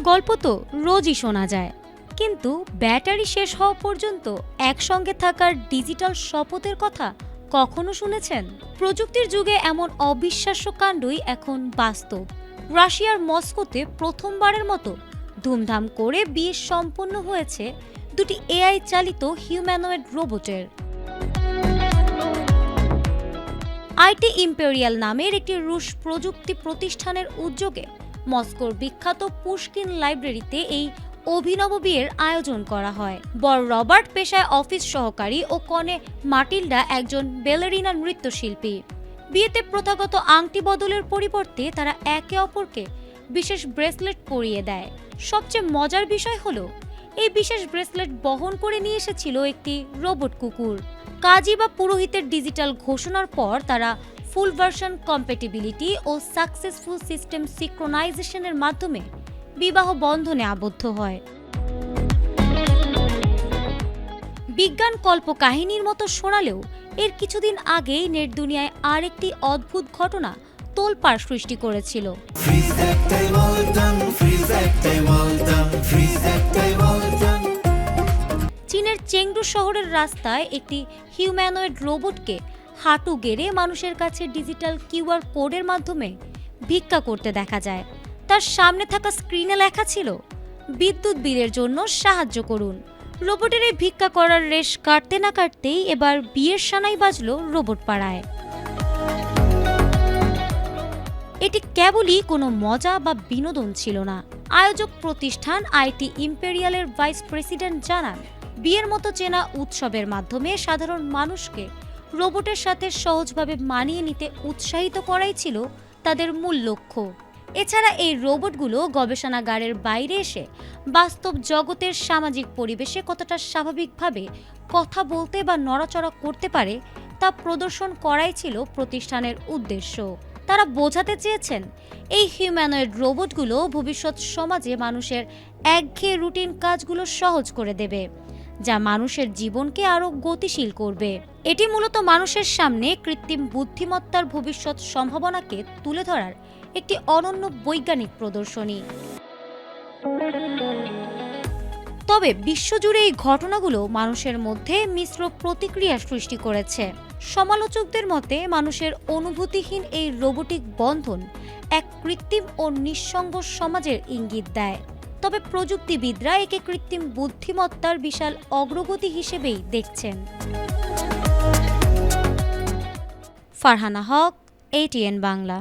গল্প তো রোজই শোনা যায়, কিন্তু ব্যাটারি শেষ হওয়া পর্যন্ত একসঙ্গে থাকার ডিজিটাল শপথের কথা কখনো শুনেছেন? প্রযুক্তির যুগে এমন অবিশ্বাস্য কাণ্ডই এখন বাস্তব। রাশিয়ার মস্কোতে প্রথমবারের মতো ধুমধাম করে বিয়ে সম্পন্ন হয়েছে দুটি এআই চালিত হিউম্যানয়েড রোবটের। আইটি ইম্পেরিয়াল নামের একটি রুশ প্রযুক্তি প্রতিষ্ঠানের উদ্যোগে মস্কোর বিখ্যাত পুশকিন লাইব্রেরিতে এই অভিনব বিয়ের আয়োজন করা হয়। বর রবার্ট পেশায় অফিস সহকারী ও কনে মাটিল্ডা একজন বেলেরিনা নৃত্যশিল্পী। বিয়েতে প্রথাগত আংটি বদলের পরিবর্তে তারা একে অপরকে বিশেষ ব্রেসলেট পরিয়ে দেয়। সবচেয়ে মজার বিষয় হলো, এই বিশেষ ব্রেসলেট বহন করে নিয়ে এসেছিল একটি রোবট কুকুর। কাজী বা পুরোহিতের ডিজিটাল ঘোষণার পর তারা ফুল ভার্সন কম্প্যাটিবিলিটি ও সাকসেসফুল সিস্টেম সিক্রোনাইজেশনের মাধ্যমে বিবাহ বন্ধনে আবদ্ধ হয়। বিজ্ঞান কল্পকাহিনীর মতো শোনালেও এর কিছুদিন আগেই নেট দুনিয়ায় আরেকটি অদ্ভুত ঘটনা তোলপাড় সৃষ্টি করেছিল। চীনের চেংডু শহরের রাস্তায় একটি হিউম্যানয়েড রোবটকে হাঁটু গেড়ে মানুষের কাছে ডিজিটাল কিউআর কোডের মাধ্যমে ভিক্ষা করতে দেখা যায়। তার সামনে থাকা স্ক্রিনে লেখা ছিল, বিদ্যুৎ বিলের জন্য সাহায্য করুন। রোবটের এই ভিক্ষা করার রেশ কাটতে না কাটতেই এবার বিয়ের সানাই বাজল রোবট পাড়ায়। এটি কেবলই কোনো মজা বা বিনোদন ছিল না। আয়োজক প্রতিষ্ঠান আইটি ইম্পেরিয়ালের ভাইস প্রেসিডেন্ট জানান, বিয়ের মতো চেনা উৎসবের মাধ্যমে সাধারণ মানুষকে রোবটের সাথে সহজভাবে মানিয়ে নিতে উৎসাহিত করাই ছিল তাদের মূল লক্ষ্য। এছাড়া এই রোবটগুলো গবেষণাগারের বাইরে এসে বাস্তব জগতের সামাজিক পরিবেশে কতটা স্বাভাবিকভাবে কথা বলতে বা নড়াচড়া করতে পারে তা প্রদর্শন করাই ছিল প্রতিষ্ঠানের উদ্দেশ্য। তারা বোঝাতে চেয়েছেন, এই হিউম্যানয়েড রোবটগুলো ভবিষ্যৎ সমাজে মানুষের একঘেয়ে রুটিন কাজগুলো সহজ করে দেবে, যা মানুষের জীবনকে আরও গতিশীল করবে। এটি মূলত মানুষের সামনে কৃত্রিম বুদ্ধিমত্তার ভবিষ্যৎ সম্ভাবনাকে তুলে ধরার একটি অনন্য বৈজ্ঞানিক প্রদর্শনী। তবে বিশ্বজুড়ে এই ঘটনাগুলো মানুষের মধ্যে মিশ্র প্রতিক্রিয়া সৃষ্টি করেছে। সমালোচকদের মতে, মানুষের অনুভূতিহীন এই রোবটিক বন্ধন এক কৃত্রিম ও নিঃসঙ্গ সমাজের ইঙ্গিত দেয়। তবে প্রযুক্তিবিদরা একে কৃত্রিম বুদ্ধিমত্তার বিশাল অগ্রগতি হিসেবেই দেখছেন। ফারহানা হক, ATN বাংলা।